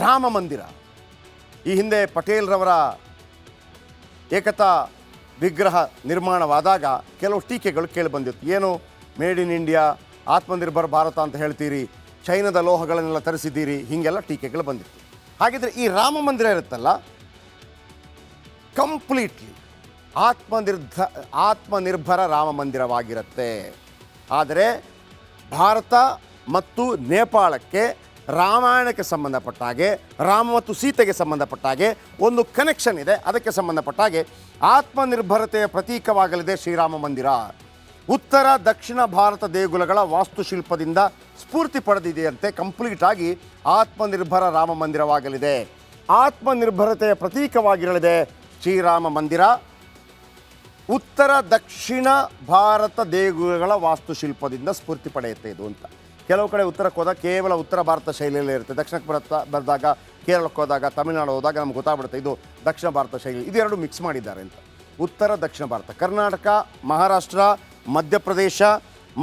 ರಾಮ ಮಂದಿರ ಈ ಹಿಂದೆ ಪಟೇಲ್ರವರ ಏಕತಾ ವಿಗ್ರಹ ನಿರ್ಮಾಣವಾದಾಗ ಕೆಲವು ಟೀಕೆಗಳು ಕೇಳಿಬಂದಿತ್ತು. ಏನು made in India, Atmanirbhar Bharat ಅಂತ ಹೇಳ್ತೀರಿ, ಚೈನಾದ ಲೋಹಗಳನ್ನೆಲ್ಲ ತರಿಸಿದ್ದೀರಿ, ಹೀಗೆಲ್ಲ ಟೀಕೆಗಳು ಬಂದಿತ್ತು. ಹಾಗಿದ್ರೆ ಈ ರಾಮ ಮಂದಿರ ಇರುತ್ತಲ್ಲ, ಕಂಪ್ಲೀಟ್ಲಿ ಆತ್ಮನಿರ್ಭರ ರಾಮ ಮಂದಿರವಾಗಿರುತ್ತೆ. ಆದರೆ ಭಾರತ ಮತ್ತು ನೇಪಾಳಕ್ಕೆ ರಾಮಾಯಣಕ್ಕೆ ಸಂಬಂಧಪಟ್ಟ ಹಾಗೆ, ರಾಮ ಮತ್ತು ಸೀತೆಗೆ ಸಂಬಂಧಪಟ್ಟ ಹಾಗೆ ಒಂದು ಕನೆಕ್ಷನ್ ಇದೆ. ಅದಕ್ಕೆ ಸಂಬಂಧಪಟ್ಟ ಹಾಗೆ ಆತ್ಮನಿರ್ಭರತೆಯ ಪ್ರತೀಕವಾಗಲಿದೆ ಶ್ರೀರಾಮ ಮಂದಿರ. ಉತ್ತರ ದಕ್ಷಿಣ ಭಾರತ ದೇಗುಲಗಳ ವಾಸ್ತುಶಿಲ್ಪದಿಂದ ಸ್ಫೂರ್ತಿ ಪಡೆದಿದೆಯಂತೆ. ಕಂಪ್ಲೀಟಾಗಿ ಆತ್ಮನಿರ್ಭರ ರಾಮ ಮಂದಿರವಾಗಲಿದೆ. ಆತ್ಮನಿರ್ಭರತೆಯ ಪ್ರತೀಕವಾಗಿರಲಿದೆ ಶ್ರೀರಾಮ ಮಂದಿರ. ಉತ್ತರ ದಕ್ಷಿಣ ಭಾರತ ದೇಗುಲಗಳ ವಾಸ್ತುಶಿಲ್ಪದಿಂದ ಸ್ಫೂರ್ತಿ ಪಡೆಯುತ್ತೆ ಇದು ಅಂತ. ಕೆಲವು ಕಡೆ ಉತ್ತರಕ್ಕೆ ಹೋದಾಗ ಕೇವಲ ಉತ್ತರ ಭಾರತ ಶೈಲಿಯಲ್ಲೇ ಇರುತ್ತೆ. ದಕ್ಷಿಣಕ್ಕೆ ಬರೆದಾಗ, ಕೇರಳಕ್ಕೆ ಹೋದಾಗ, ತಮಿಳುನಾಡು ಹೋದಾಗ ನಮ್ಗೆ ಗೊತ್ತಾಗ್ಬಿಡುತ್ತೆ ಇದು ದಕ್ಷಿಣ ಭಾರತ ಶೈಲಿ. ಇದೆರಡು ಮಿಕ್ಸ್ ಮಾಡಿದ್ದಾರೆ ಅಂತ. ಉತ್ತರ ದಕ್ಷಿಣ ಭಾರತ, ಕರ್ನಾಟಕ, ಮಹಾರಾಷ್ಟ್ರ, ಮಧ್ಯಪ್ರದೇಶ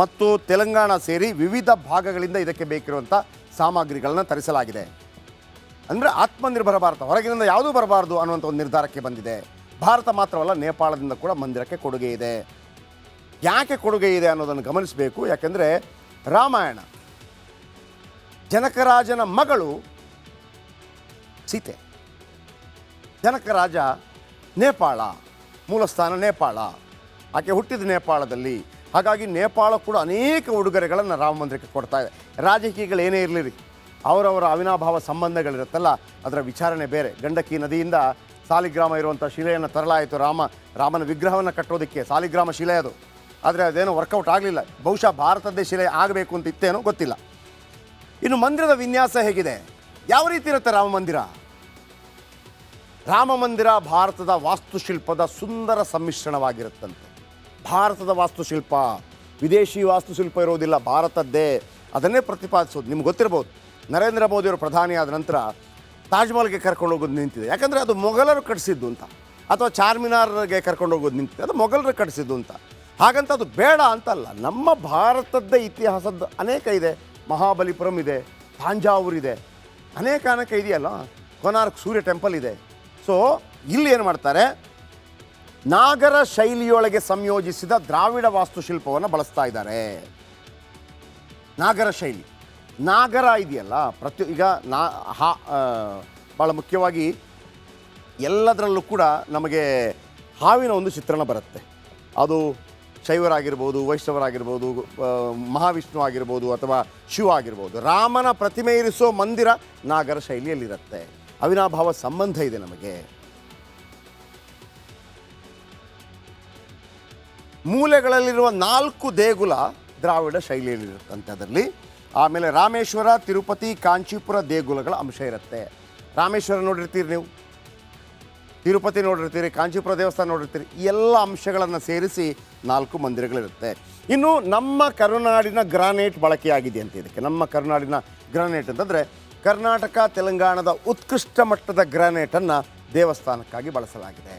ಮತ್ತು ತೆಲಂಗಾಣ ಸೇರಿ ವಿವಿಧ ಭಾಗಗಳಿಂದ ಇದಕ್ಕೆ ಬೇಕಿರುವಂಥ ಸಾಮಗ್ರಿಗಳನ್ನು ತರಿಸಲಾಗಿದೆ. ಅಂದರೆ ಆತ್ಮನಿರ್ಭರ ಭಾರತ, ಹೊರಗಿನಿಂದ ಯಾವುದೂ ಬರಬಾರ್ದು ಅನ್ನುವಂಥ ಒಂದು ನಿರ್ಧಾರಕ್ಕೆ ಬಂದಿದೆ. ಭಾರತ ಮಾತ್ರವಲ್ಲ, ನೇಪಾಳದಿಂದ ಕೂಡ ಮಂದಿರಕ್ಕೆ ಕೊಡುಗೆ ಇದೆ. ಯಾಕೆ ಕೊಡುಗೆ ಇದೆ ಅನ್ನೋದನ್ನು ಗಮನಿಸಬೇಕು. ಯಾಕೆಂದರೆ ರಾಮಾಯಣ, ಜನಕರಾಜನ ಮಗಳು ಸೀತೆ, ಜನಕರಾಜ ನೇಪಾಳ, ಮೂಲಸ್ಥಾನ ನೇಪಾಳ, ಆಕೆ ಹುಟ್ಟಿದ ನೇಪಾಳದಲ್ಲಿ. ಹಾಗಾಗಿ ನೇಪಾಳ ಕೂಡ ಅನೇಕ ಉಡುಗೊರೆಗಳನ್ನು ರಾಮ ಮಂದಿರಕ್ಕೆ ಕೊಡ್ತಾ ಇದೆ. ರಾಜಕೀಯಗಳು ಏನೇ ಇರಲಿ, ಅವರವರ ಅವಿನಾಭಾವ ಸಂಬಂಧಗಳಿರುತ್ತಲ್ಲ, ಅದರ ವಿಚಾರಣೆ ಬೇರೆ. ಗಂಡಕಿ ನದಿಯಿಂದ ಸಾಲಿಗ್ರಾಮ ಇರುವಂಥ ಶಿಲೆಯನ್ನು ತರಲಾಯಿತು. ರಾಮನ ವಿಗ್ರಹವನ್ನು ಕಟ್ಟೋದಕ್ಕೆ ಸಾಲಿಗ್ರಾಮ ಶಿಲೆ ಅದು. ಆದರೆ ಅದೇನೋ ವರ್ಕೌಟ್ ಆಗಲಿಲ್ಲ. ಬಹುಶಃ ಭಾರತದ್ದೇ ಶಿಲೆ ಆಗಬೇಕು ಅಂತ ಇತ್ತೇನೋ ಗೊತ್ತಿಲ್ಲ. ಇನ್ನು ಮಂದಿರದ ವಿನ್ಯಾಸ ಹೇಗಿದೆ, ಯಾವ ರೀತಿ ಇರುತ್ತೆ ರಾಮ ಮಂದಿರ? ರಾಮ ಮಂದಿರ ಭಾರತದ ವಾಸ್ತುಶಿಲ್ಪದ ಸುಂದರ ಸಮ್ಮಿಶ್ರಣವಾಗಿರುತ್ತಂತೆ. ಭಾರತದ ವಾಸ್ತುಶಿಲ್ಪ, ವಿದೇಶಿ ವಾಸ್ತುಶಿಲ್ಪ ಇರೋದಿಲ್ಲ, ಭಾರತದ್ದೇ. ಅದನ್ನೇ ಪ್ರತಿಪಾದಿಸೋದು. ನಿಮ್ಗೆ ಗೊತ್ತಿರ್ಬೋದು, ನರೇಂದ್ರ ಮೋದಿಯವರು ಪ್ರಧಾನಿ ಆದ ನಂತರ ತಾಜ್ಮಹಲ್ಗೆ ಕರ್ಕೊಂಡು ಹೋಗೋದು ನಿಂತಿದೆ. ಯಾಕಂದರೆ ಅದು ಮೊಘಲರು ಕಟ್ಟಿಸಿದ್ದು ಅಂತ. ಅಥವಾ ಚಾರ್ಮಿನಾರ್ಗೆ ಕರ್ಕೊಂಡು ಹೋಗೋದು ನಿಂತಿದೆ, ಅದು ಮೊಘಲರು ಕಟ್ಟಿಸಿದ್ದು ಅಂತ. ಹಾಗಂತ ಅದು ಬೇಡ ಅಂತಲ್ಲ. ನಮ್ಮ ಭಾರತದ್ದೇ ಇತಿಹಾಸದ ಅನೇಕ ಇದೆ. ಮಹಾಬಲಿಪುರಂ ಇದೆ, ತಾಂಜಾವೂರ್ ಇದೆ, ಅನೇಕ ಇದೆಯಲ್ಲ, ಕೊನಾರ್ಕ್ ಸೂರ್ಯ ಟೆಂಪಲ್ ಇದೆ. ಸೊ ಇಲ್ಲಿ ಏನು ಮಾಡ್ತಾರೆ, ನಾಗರ ಶೈಲಿಯೊಳಗೆ ಸಂಯೋಜಿಸಿದ ದ್ರಾವಿಡ ವಾಸ್ತುಶಿಲ್ಪವನ್ನು ಬಳಸ್ತಾ ಇದ್ದಾರೆ. ನಾಗರ ಶೈಲಿ, ನಾಗರ ಇದೆಯಲ್ಲ, ಈಗ ಭಾಳ ಮುಖ್ಯವಾಗಿ ಎಲ್ಲದರಲ್ಲೂ ಕೂಡ ನಮಗೆ ಹಾವಿನ ಒಂದು ಚಿತ್ರಣ ಬರುತ್ತೆ. ಅದು ಶೈವರಾಗಿರ್ಬೋದು, ವೈಷ್ಣವರಾಗಿರ್ಬೋದು, ಮಹಾವಿಷ್ಣು ಆಗಿರ್ಬೋದು, ಅಥವಾ ಶಿವ ಆಗಿರ್ಬೋದು. ರಾಮನ ಪ್ರತಿಮೆ ಇರಿಸೋ ಮಂದಿರ ನಾಗರ ಶೈಲಿಯಲ್ಲಿರುತ್ತೆ. ಅವಿನಾಭಾವ ಸಂಬಂಧ ಇದೆ ನಮಗೆ. ಮೂಲೆಗಳಲ್ಲಿರುವ 4 ದೇಗುಲ ದ್ರಾವಿಡ ಶೈಲಿಯಲ್ಲಿರುತ್ತಂತೆ ಅದರಲ್ಲಿ. ಆಮೇಲೆ ರಾಮೇಶ್ವರ, ತಿರುಪತಿ, ಕಾಂಚೀಪುರ ದೇಗುಲಗಳ ಅಂಶ ಇರುತ್ತೆ. ರಾಮೇಶ್ವರ ನೋಡಿರ್ತೀರಿ ನೀವು, ತಿರುಪತಿ ನೋಡಿರ್ತೀರಿ, ಕಾಂಚೀಪುರ ದೇವಸ್ಥಾನ ನೋಡಿರ್ತೀರಿ. ಈ ಎಲ್ಲ ಅಂಶಗಳನ್ನು ಸೇರಿಸಿ 4 ಮಂದಿರಗಳಿರುತ್ತೆ. ಇನ್ನು ನಮ್ಮ ಕರುನಾಡಿನ ಗ್ರಾನೈಟ್ ಬಳಕೆಯಾಗಿದೆ ಅಂತ. ಇದಕ್ಕೆ ನಮ್ಮ ಕರುನಾಡಿನ ಗ್ರಾನೈಟ್ ಅಂತಂದರೆ ಕರ್ನಾಟಕ, ತೆಲಂಗಾಣದ ಉತ್ಕೃಷ್ಟ ಮಟ್ಟದ ಗ್ರಾನೈಟನ್ನು ದೇವಸ್ಥಾನಕ್ಕಾಗಿ ಬಳಸಲಾಗಿದೆ.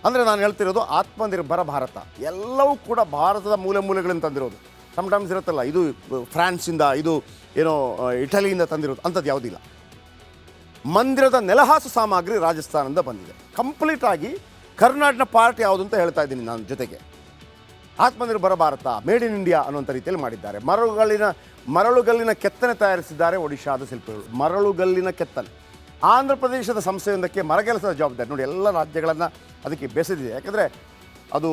ಅಂದರೆ ನಾನು ಹೇಳ್ತಿರೋದು ಆತ್ಮನಿರ್ಭರ ಭಾರತ. ಎಲ್ಲವೂ ಕೂಡ ಭಾರತದ ಮೂಲೆಗಳಿಂದ ತಂದಿರೋದು. ಸಮ್ಟೈಮ್ಸ್ ಇರುತ್ತಲ್ಲ, ಇದು ಫ್ರಾನ್ಸಿಂದ, ಇದು ಏನೋ ಇಟಲಿಯಿಂದ ತಂದಿರೋದು, ಅಂಥದ್ದು ಯಾವುದಿಲ್ಲ. ಮಂದಿರದ ನೆಲಹಾಸು ಸಾಮಗ್ರಿ ರಾಜಸ್ಥಾನದಿಂದ ಬಂದಿದೆ. ಕಂಪ್ಲೀಟಾಗಿ ಕರ್ನಾಟಕ ಪಾರ್ಟ್ ಯಾವುದು ಅಂತ ಹೇಳ್ತಾ ಇದ್ದೀನಿ ನಾನು. ಜೊತೆಗೆ Atmanirbhar Bharat, made in India ಅನ್ನುವಂಥ ರೀತಿಯಲ್ಲಿ ಮಾಡಿದ್ದಾರೆ. ಮರಳುಗಲ್ಲಿನ ಕೆತ್ತನೆ ತಯಾರಿಸಿದ್ದಾರೆ ಒಡಿಶಾದ ಶಿಲ್ಪಿಗಳು. ಮರಳುಗಲ್ಲಿನ ಕೆತ್ತನೆ. ಆಂಧ್ರ ಪ್ರದೇಶದ ಸಂಸ್ಥೆಯೊಂದಕ್ಕೆ ಮರಗೆಲಸದ ಜವಾಬ್ದಾರಿ. ನೋಡಿ, ಎಲ್ಲ ರಾಜ್ಯಗಳನ್ನು ಅದಕ್ಕೆ ಬೆಸೆದಿದೆ. ಯಾಕಂದರೆ ಅದು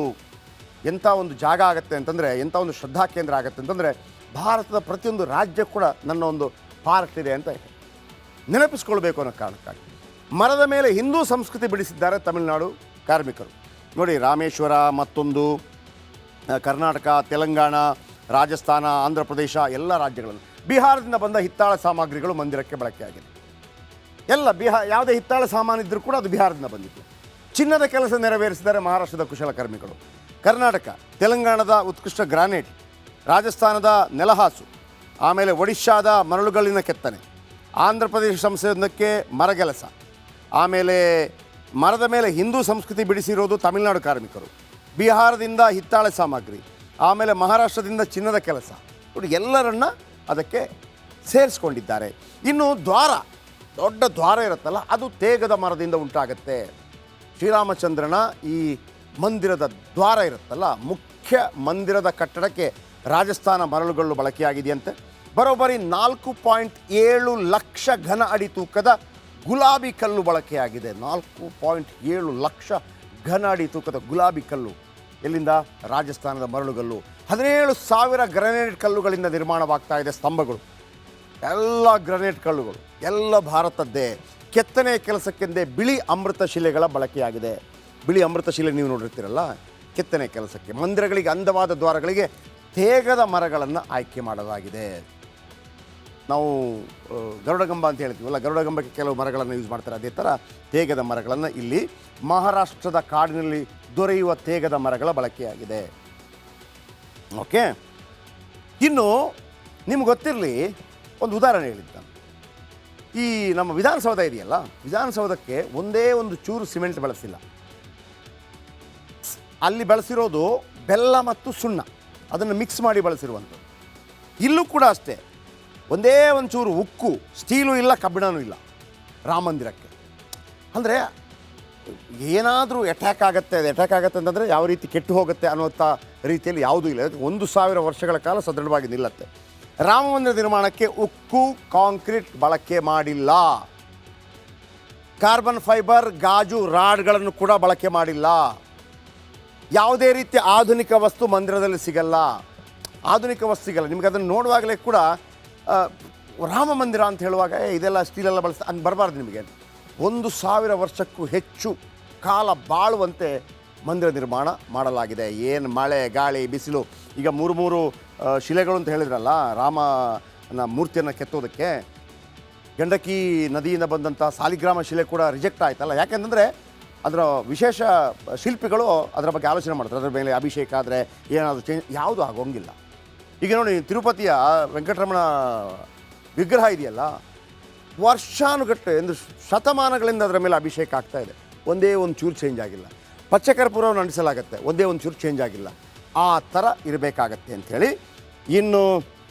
ಎಂಥ ಒಂದು ಜಾಗ ಆಗುತ್ತೆ ಅಂತಂದರೆ, ಎಂಥ ಒಂದು ಶ್ರದ್ಧಾ ಕೇಂದ್ರ ಆಗುತ್ತೆ ಅಂತಂದರೆ, ಭಾರತದ ಪ್ರತಿಯೊಂದು ರಾಜ್ಯ ಕೂಡ ನನ್ನ ಒಂದು ಪಾರ್ಟ್ ಇದೆ ಅಂತ ನೆನಪಿಸ್ಕೊಳ್ಬೇಕು ಅನ್ನೋ ಕಾರಣಕ್ಕಾಗಿ ಮರದ ಮೇಲೆ ಹಿಂದೂ ಸಂಸ್ಕೃತಿ ಬಿಡಿಸಿದ್ದಾರೆ ತಮಿಳುನಾಡು ಕಾರ್ಮಿಕರು. ನೋಡಿ, ರಾಮೇಶ್ವರ, ಮತ್ತೊಂದು ಕರ್ನಾಟಕ, ತೆಲಂಗಾಣ, ರಾಜಸ್ಥಾನ, ಆಂಧ್ರ ಪ್ರದೇಶ ಎಲ್ಲ ರಾಜ್ಯಗಳಲ್ಲಿ ಬಿಹಾರದಿಂದ ಬಂದ ಹಿತ್ತಾಳೆ ಸಾಮಗ್ರಿಗಳು ಮಂದಿರಕ್ಕೆ ಬಳಕೆಯಾಗಿದೆ. ಎಲ್ಲ ಯಾವುದೇ ಹಿತ್ತಾಳೆ ಸಾಮಾನು ಇದ್ದರೂ ಕೂಡ ಅದು ಬಿಹಾರದಿಂದ ಬಂದಿತ್ತು. ಚಿನ್ನದ ಕೆಲಸ ನೆರವೇರಿಸಿದ್ದಾರೆ ಮಹಾರಾಷ್ಟ್ರದ ಕುಶಲಕರ್ಮಿಗಳು. ಕರ್ನಾಟಕ, ತೆಲಂಗಾಣದ ಉತ್ಕೃಷ್ಟ ಗ್ರಾನೈಟ್, ರಾಜಸ್ಥಾನದ ನೆಲಹಾಸು, ಆಮೇಲೆ ಒಡಿಶಾದ ಮರಳುಗಲ್ಲಿನ ಕೆತ್ತನೆ, ಆಂಧ್ರ ಪ್ರದೇಶ ಸಂಸ್ಥೆಯೊಂದಕ್ಕೆ ಮರಗೆಲಸ, ಆಮೇಲೆ ಮರದ ಮೇಲೆ ಹಿಂದೂ ಸಂಸ್ಕೃತಿ ಬಿಡಿಸಿರೋದು ತಮಿಳುನಾಡು ಕಾರ್ಮಿಕರು, ಬಿಹಾರದಿಂದ ಹಿತ್ತಾಳೆ ಸಾಮಗ್ರಿ, ಆಮೇಲೆ ಮಹಾರಾಷ್ಟ್ರದಿಂದ ಚಿನ್ನದ ಕೆಲಸ. ನೋಡಿ, ಎಲ್ಲರನ್ನ ಅದಕ್ಕೆ ಸೇರಿಸ್ಕೊಂಡಿದ್ದಾರೆ. ಇನ್ನು ದ್ವಾರ, ದೊಡ್ಡ ದ್ವಾರ ಇರುತ್ತಲ್ಲ, ಅದು ತೇಗದ ಮರದಿಂದ ಉಂಟಾಗುತ್ತೆ. ಶ್ರೀರಾಮಚಂದ್ರನ ಈ ಮಂದಿರದ ದ್ವಾರ ಇರುತ್ತಲ್ಲ, ಮುಖ್ಯ ಮಂದಿರದ ಕಟ್ಟಡಕ್ಕೆ ರಾಜಸ್ಥಾನ ಮರಳುಗಳು ಬಳಕೆಯಾಗಿದೆಯಂತೆ. ಬರೋಬ್ಬರಿ 4.7 ಲಕ್ಷ ಘನ ಅಡಿ ತೂಕದ ಗುಲಾಬಿ ಕಲ್ಲು ಬಳಕೆಯಾಗಿದೆ. 4.7 ಲಕ್ಷ ಘನ ಅಡಿ ತೂಕದ ಗುಲಾಬಿ ಕಲ್ಲು ಎಲ್ಲಿಂದ? ರಾಜಸ್ಥಾನದ ಮರಳುಗಲ್ಲು. 17,000 ಗ್ರನೇಟ್ ಕಲ್ಲುಗಳಿಂದ ನಿರ್ಮಾಣವಾಗ್ತಾ ಇದೆ ಸ್ತಂಭಗಳು. ಎಲ್ಲ ಗ್ರನೇಟ್ ಕಲ್ಲುಗಳು, ಎಲ್ಲ ಭಾರತದ್ದೇ. ಕೆತ್ತನೆ ಕೆಲಸಕ್ಕೆಂದೇ ಬಿಳಿ ಅಮೃತ ಶಿಲೆಗಳ ಬಳಕೆಯಾಗಿದೆ. ಬಿಳಿ ಅಮೃತ ಶಿಲೆ ನೀವು ನೋಡಿರ್ತೀರಲ್ಲ, ಕೆತ್ತನೆ ಕೆಲಸಕ್ಕೆ. ಮಂದಿರಗಳಿಗೆ ಅಂದವಾದ ದ್ವಾರಗಳಿಗೆ ತೇಗದ ಮರಗಳನ್ನು ಆಯ್ಕೆ ಮಾಡಲಾಗಿದೆ. ನಾವು ಗರುಡಗಂಬ ಅಂತ ಹೇಳ್ತೀವಲ್ಲ, ಗರುಡಗಂಬಕ್ಕೆ ಕೆಲವು ಮರಗಳನ್ನು ಯೂಸ್ ಮಾಡ್ತಾರೆ. ಅದೇ ಥರ ತೇಗದ ಮರಗಳನ್ನು ಇಲ್ಲಿ ಮಹಾರಾಷ್ಟ್ರದ ಕಾಡಿನಲ್ಲಿ ದೊರೆಯುವ ತೇಗದ ಮರಗಳ ಬಳಕೆಯಾಗಿದೆ. ಓಕೆ, ಇನ್ನು ನಿಮ್ಗೆ ಗೊತ್ತಿರಲಿ, ಒಂದು ಉದಾಹರಣೆ ಹೇಳಿದ್ದ. ಈ ನಮ್ಮ ವಿಧಾನಸೌಧ ಇದೆಯಲ್ಲ, ವಿಧಾನಸೌಧಕ್ಕೆ ಒಂದೇ ಒಂದು ಚೂರು ಸಿಮೆಂಟ್ ಬಳಸಿಲ್ಲ. ಅಲ್ಲಿ ಬಳಸಿರೋದು ಬೆಲ್ಲ ಮತ್ತು ಸುಣ್ಣ, ಅದನ್ನು ಮಿಕ್ಸ್ ಮಾಡಿ ಬಳಸಿರುವಂಥದ್ದು. ಇಲ್ಲೂ ಕೂಡ ಅಷ್ಟೇ, ಒಂದೇ ಒಂದು ಚೂರು ಉಕ್ಕು, ಸ್ಟೀಲು ಇಲ್ಲ, ಕಬ್ಬಿಣನೂ ಇಲ್ಲ ರಾಮ ಮಂದಿರಕ್ಕೆ. ಅಂದರೆ ಏನಾದರೂ ಅಟ್ಯಾಕ್ ಆಗುತ್ತೆ, ಅದು ಅಟ್ಯಾಕ್ ಆಗುತ್ತೆ ಅಂತಂದರೆ ಯಾವ ರೀತಿ ಕೆಟ್ಟು ಹೋಗುತ್ತೆ ಅನ್ನೋಂಥ ರೀತಿಯಲ್ಲಿ ಯಾವುದೂ ಇಲ್ಲ. 1,000 ವರ್ಷಗಳ ಕಾಲ ಸದೃಢವಾಗಿ ನಿಲ್ಲತ್ತೆ. ರಾಮ ಮಂದಿರ ನಿರ್ಮಾಣಕ್ಕೆ ಉಕ್ಕು, ಕಾಂಕ್ರೀಟ್ ಬಳಕೆ ಮಾಡಿಲ್ಲ. ಕಾರ್ಬನ್ ಫೈಬರ್, ಗಾಜು, ರಾಡ್ಗಳನ್ನು ಕೂಡ ಬಳಕೆ ಮಾಡಿಲ್ಲ. ಯಾವುದೇ ರೀತಿಯ ಆಧುನಿಕ ವಸ್ತು ಮಂದಿರದಲ್ಲಿ ಸಿಗಲ್ಲ. ಆಧುನಿಕ ವಸ್ತು ಸಿಗಲ್ಲ. ನಿಮಗೆ ಅದನ್ನು ನೋಡುವಾಗಲೇ ಕೂಡ ರಾಮ ಮಂದಿರ ಅಂತ ಹೇಳುವಾಗ ಇದೆಲ್ಲ ಸ್ಟೀಲೆಲ್ಲ ಬಳಸ ಅಂತ ಬರಬಾರ್ದು ನಿಮಗೆ. 1,000 ವರ್ಷಕ್ಕೂ ಹೆಚ್ಚು ಕಾಲ ಬಾಳುವಂತೆ ಮಂದಿರ ನಿರ್ಮಾಣ ಮಾಡಲಾಗಿದೆ. ಏನು ಮಳೆ, ಗಾಳಿ, ಬಿಸಿಲು, ಈಗ 3 ಶಿಲೆಗಳು ಅಂತ ಹೇಳಿದ್ರಲ್ಲ ರಾಮನ ಮೂರ್ತಿಯನ್ನು ಕೆತ್ತೋದಕ್ಕೆ, ಗಂಡಕಿ ನದಿಯಿಂದ ಬಂದಂಥ ಸಾಲಿಗ್ರಾಮ ಶಿಲೆ ಕೂಡ ರಿಜೆಕ್ಟ್ ಆಯ್ತಲ್ಲ. ಯಾಕೆಂತಂದರೆ ಅದರ ವಿಶೇಷ ಶಿಲ್ಪಿಗಳು ಅದರ ಬಗ್ಗೆ ಆಲೋಚನೆ ಮಾಡ್ತಾರೆ. ಅದರ ಮೇಲೆ ಅಭಿಷೇಕ ಆದರೆ ಏನಾದರೂ ಚೇಂಜ್, ಯಾವುದೂ ಆಗೋಂಗಿಲ್ಲ. ಈಗ ನೋಡಿ, ತಿರುಪತಿಯ ವೆಂಕಟರಮಣ ವಿಗ್ರಹ ಇದೆಯಲ್ಲ, ವರ್ಷಾನುಗಟ್ಟಲೆ ಎಂದು ಶತಮಾನಗಳಿಂದ ಅದರ ಮೇಲೆ ಅಭಿಷೇಕ ಆಗ್ತಾ ಇದೆ, ಒಂದೇ ಒಂದು ಚೂರು ಚೇಂಜ್ ಆಗಿಲ್ಲ. ಪಚ್ಚಕರ್ಪೂರವನ್ನು ಅಂಟಿಸಲಾಗತ್ತೆ, ಒಂದೇ ಒಂದು ಚೂರು ಚೇಂಜ್ ಆಗಿಲ್ಲ. ಆ ಥರ ಇರಬೇಕಾಗತ್ತೆ ಅಂಥೇಳಿ. ಇನ್ನು